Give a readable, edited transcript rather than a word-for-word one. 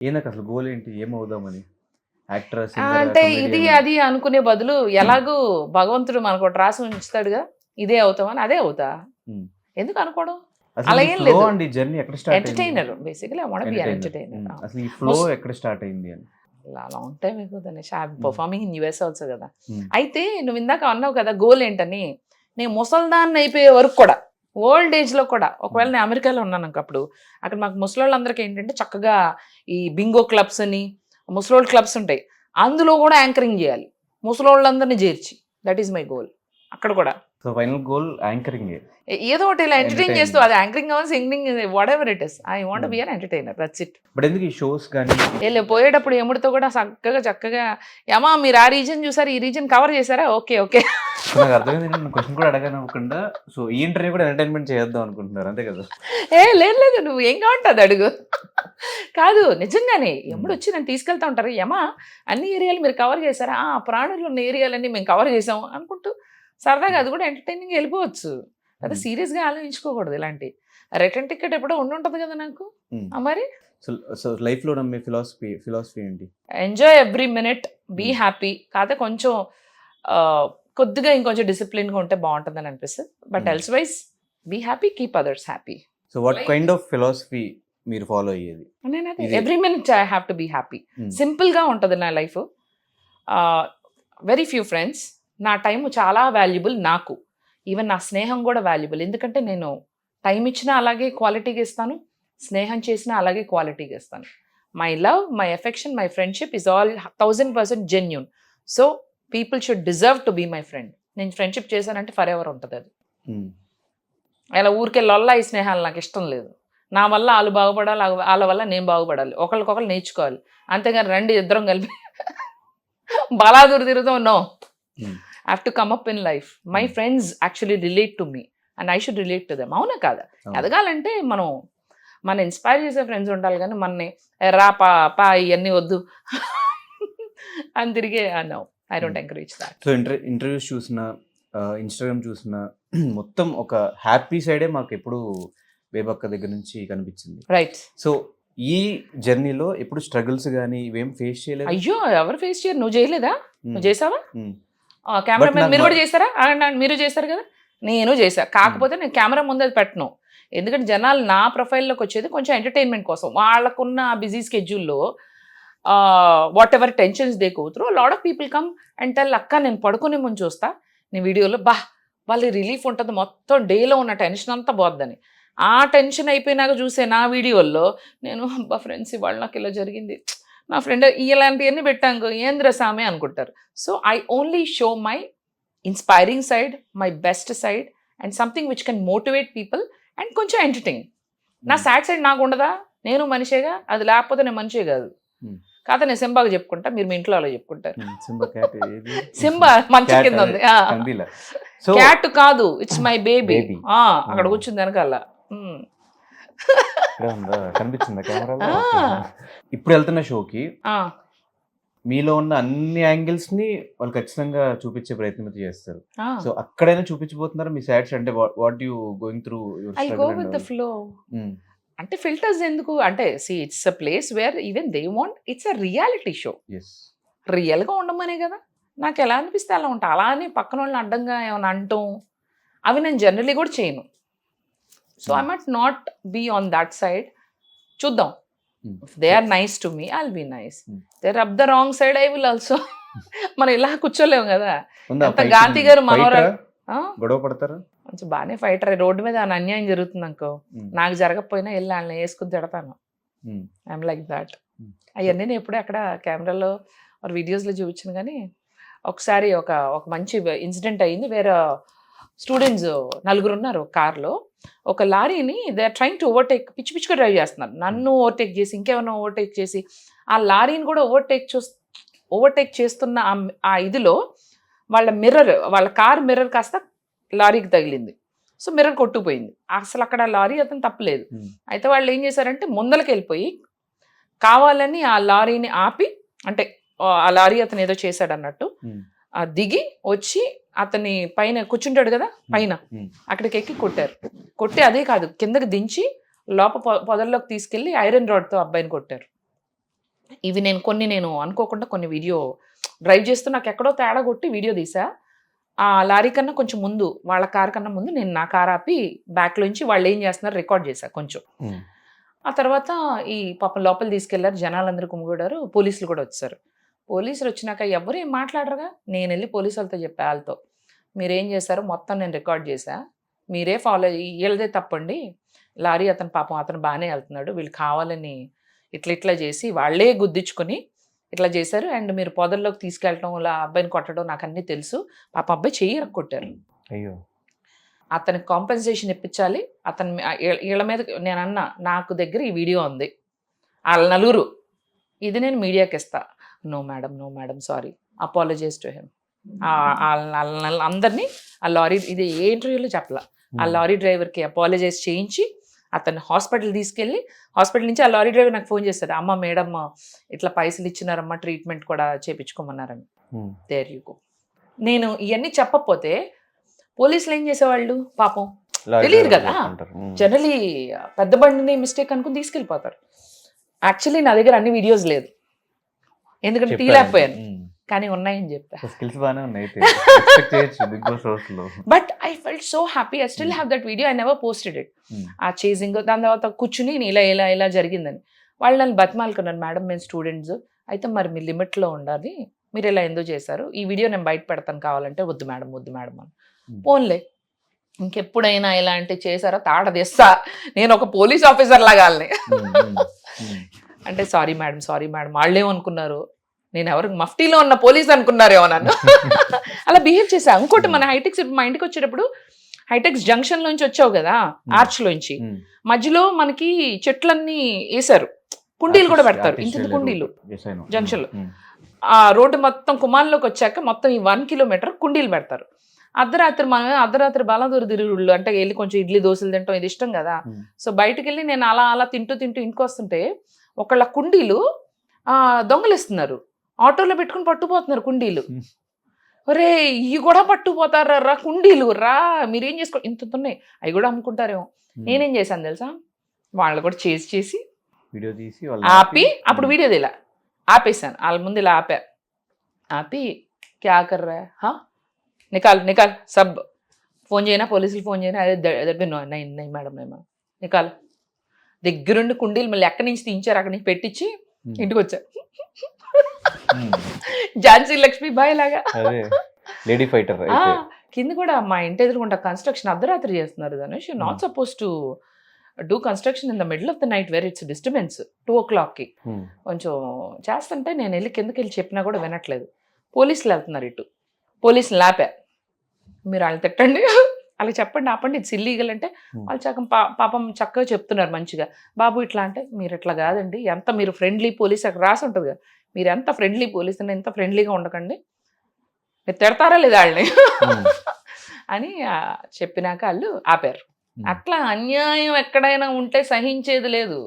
నాకు అసలు గోల్ ఏంటి? ఏమవుదామని? యాక్టరా, సింగరా, అంటే ఇది కమెడియనా? అది అనుకునే బదులు ఎలాగూ భగవంతుడు మనకు ఒకటి రాసి ఉంచుతాడుగా, ఇదే అవుతామని అదే అవుతా. హ్మ్. ఎందుకు అనుకోవడం? అసలు అలా ఈ ఏం ఫ్లో లేదు. అండి జర్నీ ఎక్కడ స్టార్ట్ అయింది? Entertainer basically I want be an entertainer. Entertainer. అసలు ఈ ఫ్లో ఎక్కడ స్టార్ట్ అయింది అని? లాంగ్ టైమ్ అయిపో Dinesh. I performing in US also కదా. హ్మ్. అయితే నువ్వు ఇందాక అన్నావు కదా గోల్ ఏంటని. నేను ముసల్దాన్ని అయిపోయే వరకు కూడా, ఓల్డ్ ఏజ్లో కూడా, ఒకవేళ నేను అమెరికాలో ఉన్నాను అప్పుడు అక్కడ మాకు ముసలోళ్ళందరికీ ఏంటంటే చక్కగా ఈ బింగో క్లబ్స్ అని ముసలోళ్ళ క్లబ్స్ ఉంటాయి, అందులో కూడా యాంకరింగ్ చేయాలి ముసలోళ్ళందరినీ చేర్చి. దట్ ఈస్ మై గోల్ అక్కడ కూడా. సో ఫైనల్ గోల్ యాంకరింగే. ఏదో ఒకటి ఇలా ఎంటర్టైన్ చేస్తూ, ఎంటర్‌టైన్‌మెంట్. అది యాంకరింగ్ అవ్వాలి, singing, whatever it is, I want be an entertainer, that's it. But ఎందుకు ఈ షోస్ గానీ వెళ్ళి పోయేటప్పుడు ఎముడితో కూడా చక్కగా ఏమా మీరు ఆ రీజన్ చూసారు, ఈ రీజన్ కవర్ చేశారా, ఓకే ఓకే. నాకు అర్థమైంది. నేను క్వెషన్ కూడా అడగనవ్వకుండా సో ఈ ఇంటర్వ్యూ కూడా ఎంటర్‌టైన్‌మెంట్ చేద్దాం అనుకుంటున్నారు అంతే కదా? లేదు నువ్వు ఏం కావంటుంది అడుగు. కాదు నిజంగానే ఎముడు వచ్చి నన్ను తీసుకెళ్తా ఉంటారు, ఏమా అన్ని ఏరియాలు మీరు కవర్ చేశారా, ప్రాణులు ఉన్న ఏరియాలన్నీ మేము కవర్ చేసాము అనుకుంటూ సరదాగా అది కూడా ఎంటర్టైనింగ్ వెళ్ళిపోవచ్చు. అదే సీరియస్గా ఆలోచించుకోకూడదు ఇలాంటి. రిటర్న్ టికెట్ ఎప్పుడో ఉండుంటుంది కదా నాకు. మరి సో లైఫ్‌లో నమ్మే ఫిలాసఫీ ఏంటి? Enjoy every minute, be happy. కాకపోతే కొంచెం కొద్దిగా ఇంకొంచెం డిసిప్లిన్గా ఉంటే బాగుంటుందని అనిపిస్తుంది. But elsewise be happy, keep others happy. So what kind of philosophy మీరు ఫాలో అయ్యేది? నేనైతే every minute I have to be happy. సింపుల్గా ఉంటుంది నా లైఫ్. Very few friends. నా టైం చాలా వాల్యుబుల్ నాకు. ఈవెన్ నా స్నేహం కూడా వాల్యుబుల్. ఎందుకంటే నేను టైం ఇచ్చినా అలాగే క్వాలిటీగా ఇస్తాను, స్నేహం చేసినా అలాగే క్వాలిటీగా ఇస్తాను. My love, my affection, my friendship is all 1000% genuine. So people should deserve to be my friend. నేను ఫ్రెండ్షిప్ చేశానంటే ఫర్ ఎవర్ ఉంటుంది అది. అలా ఊరికే లొల్లా ఈ స్నేహాలు నాకు ఇష్టం లేదు. నా వల్ల వాళ్ళు బాగుపడాలి, వాళ్ళ వల్ల నేను బాగుపడాలి, ఒకరికొకరు నేర్చుకోవాలి. అంతేగాని రండి ఇద్దరం కలిపి బలాదూరు తిరుగుతూ no. I have to come up in life. My friends actually relate to me and I should relate to them. అవునా కాదా? ఎదగాలంటే మన ఇన్స్పైర్ చేసే ఫ్రెండ్స్ ఉండాలి, కానీ మనని రా పా ఇవన్నీ వద్దు అని తిరిగే no, I don't encourage that. So interviews చూసినా, ఇన్స్టాగ్రామ్ చూసినా మొత్తం ఒక హ్యాపీ సైడే మాకు ఎప్పుడు బేబక్క దగ్గర నుంచి కనిపించింది. రైట్. సో ఈ జర్నీలో ఎప్పుడు స్ట్రగుల్స్ కానీ ఇవేం ఫేస్ చేయలేదు? అయ్యో ఎవరు ఫేస్ చేయరు. నువ్వు చేయలేదా? నువ్వు చేసావా? కెమెరామెన్ మీరు కూడా చేస్తారా? మీరు చేస్తారు కదా, నేను చేశా. కాకపోతే నేను కెమెరా ముందు అది పెట్టను. ఎందుకంటే జనాలు నా ప్రొఫైల్లోకి వచ్చేది కొంచెం ఎంటర్టైన్మెంట్ కోసం. వాళ్ళకున్న బిజీ స్కెడ్యూల్లో whatever tensions they go through, lot of people come and tell అక్క నేను పడుకునే ముందు చూస్తా నీ వీడియోలో, వాళ్ళకి రిలీఫ్ ఉంటుంది, మొత్తం డేలో ఉన్న టెన్షన్ అంతా పోద్దని. ఆ టెన్షన్ అయిపోయినాక చూసే నా వీడియోల్లో నేను ఫ్రెండ్స్ ఇవాళ నాకు ఇలా జరిగింది, నా ఫ్రెండ్ ఇలాంటివన్నీ పెట్టాను ఏంద్ర సామే అనుకుంటారు. So I only show my inspiring side, my best side and something which can motivate people and కొంచెం ఎంటర్టైన్. నా సాడ్ సైడ్ నాకు ఉండదా? నేను మనిషేగా, అది లేకపోతే నేను మనిషే కాదు. కాకపోతే నేను సింబాగా చెప్పుకుంటా, మీరు మీ ఇంట్లో అలా చెప్పుకుంటారు. సింబా మంచం కింద ఉంది, క్యాట్ కాదు, ఇట్స్ మై బేబీ. అక్కడ కూర్చుంది వెనకాల. కనిపించిందా కెమెరాలో? ఇప్పుడు వెళ్తున్న షోకి మీలో ఉన్న అన్ని యాంగిల్స్ ని వాళ్ళు ఖచ్చితంగా చూపించే ప్రయత్నం అయితే చేస్తారు. సో అక్కడైనా చూపించబోతున్నారా మీ సాడ్స్? అంటే what you going through your I go with the flow. అంటే ఫిల్టర్స్ ఎందుకు అంటే, see it's a place where even they want, it's a reality show. రియల్గా ఉండమనే కదా. నాకు ఎలా అనిపిస్తే అలా ఉంటా. అలా అని పక్కన వాళ్ళని అడ్డంగా ఏమైనా అంటాం అవి నేను జనరలీ కూడా చేయను. So I might not be on that side. చూద్దాం. If they are nice to me, I'll be nice. They rub the wrong side, I will also. మనం ఇలా కూర్చోలేము కదా. అంత గాంధీ గారు మనోరాలు గొడవ పడతారా? కొంచెం బాగానే ఫైటర్. రోడ్డు మీద ఏమైనా అన్యాయం జరుగుతుంది అనుకో, నాకు జరగకపోయినా వెళ్ళి వాళ్ళని వేసుకుని తిడతాను. I'm like that. అవన్నీ నేను ఎప్పుడే అక్కడ కెమెరాలో వీడియోస్లో చూపించాను. కానీ ఒకసారి ఒక మంచి ఇన్సిడెంట్ అయ్యింది. వేరే స్టూడెంట్స్ 4 ఉన్నారు కార్లో. ఒక లారీని they are trying to overtake, పిచ్చిగా డ్రైవ్ చేస్తున్నారు. నన్ను ఓవర్టేక్ చేసి ఇంకేమైనా ఓవర్టేక్ చేసి ఆ లారీని కూడా ఓవర్టేక్ చేస్తున్న ఆ ఇదిలో వాళ్ళ కార్ మిర్రర్ కాస్త లారీకి తగిలింది. సో మిర్రర్ కొట్టుకుపోయింది. అసలు అక్కడ లారీ అతను తప్పలేదు. అయితే వాళ్ళు ఏం చేశారంటే ముందలకి వెళ్ళిపోయి కావాలని ఆ లారీని ఆపి, అంటే ఆ లారీ అతను ఏదో చేశాడు అన్నట్టు దిగి వచ్చి అతని పైన కూర్చుంటాడు కదా, పైన అక్కడికి ఎక్కి కొట్టారు. కొట్టి అదే కాదు కిందకి దించి పొదల్లోకి తీసుకెళ్లి ఐరన్ రాడ్తో అబ్బాయిని కొట్టారు. ఇవి నేను అనుకోకుండా కొన్ని వీడియో డ్రైవ్ చేస్తూ నాకు ఎక్కడో తేడా కొట్టి వీడియో తీసా. ఆ లారీ కన్నా కొంచెం ముందు, వాళ్ళ కార్ కన్నా ముందు నేను నా కార్ ఆపి బ్యాక్లోంచి వాళ్ళు ఏం చేస్తున్నారు రికార్డ్ చేశా కొంచెం. ఆ తర్వాత ఈ పాపం లోపల తీసుకెళ్లారు, జనాలందరూ కుమ్మిగూడారు, పోలీసులు కూడా వచ్చారు. పోలీసులు వచ్చినాక ఎవరు ఏం మాట్లాడరుగా. నేను వెళ్ళి పోలీసు వాళ్ళతో చెప్పా, వాళ్ళతో మీరేం చేశారో మొత్తం నేను రికార్డ్ చేశా, మీరే ఫాలో వీళ్ళదే తప్పండి, లారీ అతను పాపం అతను బాగానే వెళ్తున్నాడు, వీళ్ళు కావాలని ఇట్లా చేసి వాళ్ళే గుద్దించుకొని ఇట్లా చేశారు. అండ్ మీరు పొదల్లోకి తీసుకెళ్ళటం, ఇలా అబ్బాయిని కొట్టడం నాకు అన్నీ తెలుసు. పాప అబ్బాయి చెయ్యి కొట్టారు. అయ్యో. అతనికి కాంపెన్సేషన్ ఇప్పించాలి. అతను వీళ్ళ మీద నేను అన్నా, నాకు దగ్గర ఈ వీడియో ఉంది, వాళ్ళ నలుగురు, ఇది నేను మీడియాకి ఇస్తా. No madam sorry, apologize to him. అందరినీ ఆ లారీ, ఇది ఏ ఇంటర్వ్యూలో చెప్పలా, ఆ లారీ డ్రైవర్కి అపాలజైజ్ చేయించి అతన్ని హాస్పిటల్ తీసుకెళ్ళి, హాస్పిటల్ నుంచి ఆ లారీ డ్రైవర్ నాకు ఫోన్ చేస్తాడు, అమ్మ మేడం ఇట్లా పైసలు ఇచ్చినారమ్మా, ట్రీట్మెంట్ కూడా చేయించుకోమన్నారని. There you go. నేను ఇవన్నీ చెప్పకపోతే పోలీసులు ఏం చేసేవాళ్ళు పాపం తెలియదు కదా. జనరలీ పెద్ద బండిని మిస్టేక్ అనుకుని తీసుకెళ్ళిపోతారు. యాక్చువల్లీ నా దగ్గర అన్ని వీడియోస్ లేదు, ఎందుకంటే తీయలేకపోయాను, కానీ ఉన్నాయని చెప్పా. But I felt so happy. I still have that video, I never posted it. ఆ చేసింగ్, దాని తర్వాత కూర్చుని ఇలా జరిగిందని వాళ్ళు నన్ను బతిమాలుకున్నాను, మేడం మేము స్టూడెంట్స్ అయితే మరి మీ లిమిట్లో ఉండాలి, మీరు ఇలా ఎందుకు చేశారు, ఈ వీడియో నేను బయట పెడతాను కావాలంటే, వద్దు మేడం అని. పోన్లే, ఇంకెప్పుడైనా ఇలాంటివి చేశారో తాట తెస్తా, నేను ఒక పోలీస్ ఆఫీసర్ లాగా. అంటే సారీ మేడం వాళ్ళేమనుకున్నారు, నేను ఎవరికి మఫ్టీలో ఉన్న పోలీస్ అనుకున్నారేమో నన్ను. అలా బిహేవ్ చేశా. ఇంకోటి, మన హైటెక్స్ మా ఇంటికి వచ్చేటప్పుడు హైటెక్స్ జంక్షన్ లోంచి వచ్చావు కదా, ఆర్చ్ లోంచి మధ్యలో మనకి చెట్లన్నీ వేసారు, కుండీలు కూడా పెడతారు, ఇంత కుండీలు జంక్షన్ లో. ఆ రోడ్డు మొత్తం కుమార్లోకి వచ్చాక మొత్తం ఈ 1 కిలోమీటర్ కుండీలు పెడతారు. అర్ధరాత్రి బాలాదూరు తిరుగుళ్ళు అంటే వెళ్ళి కొంచెం ఇడ్లీ దోశలు తింటాం, ఇది ఇష్టం కదా. సో బయటకు వెళ్ళి నేను అలా తింటూ ఇంటికి వస్తుంటే ఒకళ్ళ కుండీలు దొంగలిస్తున్నారు, ఆటోలో పెట్టుకుని పట్టుకుపోతున్నారు కుండీలు. ఒరే ఇవి కూడా పట్టుకుపోతారా రా కుండీలు, రా మీరేం చేసుకో, ఇంత ఉన్నాయి, అవి కూడా అమ్ముకుంటారేమో. నేనేం చేశాను తెలుసా, వాళ్ళు కూడా చేసి వీడియో తీసి ఆపి, అప్పుడు వీడియో ఇలా ఆపేసాను, వాళ్ళ ముందు ఇలా ఆపి క్యా కర్ రా హా, నికాల్ సబ్, ఫోన్ చేయనా పోలీసులు, ఫోన్ చేయనా, అదే నై మేడం నికాల్. దగ్గరుండి కుండీలు మళ్ళీ ఎక్కడి నుంచి తీయించారు, అక్కడి నుంచి పెట్టించి ఇంటికి వచ్చా. ఝాన్సీ లక్ష్మీబాయి లాగా లేడీ ఫైటర్. కింద కూడా మా ఇంటి ఎదురుకుండా కన్స్ట్రక్షన్ అర్ధరాత్రి చేస్తున్నారు Dhanush. You not suppose to do construction in the middle of the night where it's disturbance. 2 o'clockకి కొంచెం చేస్తుంటే నేను వెళ్ళి కిందకి వెళ్ళి చెప్పినా కూడా వినట్లేదు. పోలీసులు వెళ్తున్నారు ఇటు, పోలీసులు లాపా, మీరు వాళ్ళు తిట్టండి, అలా చెప్పండి, ఆపండి, ఇట్స్ ఇల్లీగల్ అంటే వాళ్ళు పాపం చక్కగా చెప్తున్నారు మంచిగా. బాబు ఇట్లా అంటే, మీరు ఇట్లా కాదండి, ఎంత మీరు ఫ్రెండ్లీ పోలీస్ అక్కడ రాసి ఉంటుంది కదా, మీరు ఎంత ఫ్రెండ్లీ పోలీస్ అంటే ఎంత ఫ్రెండ్లీగా ఉండకండి, మీరు తిడతారా లేదా వాళ్ళని అని చెప్పినాక వాళ్ళు ఆపారు. అట్లా అన్యాయం ఎక్కడైనా ఉంటే సహించేది లేదు.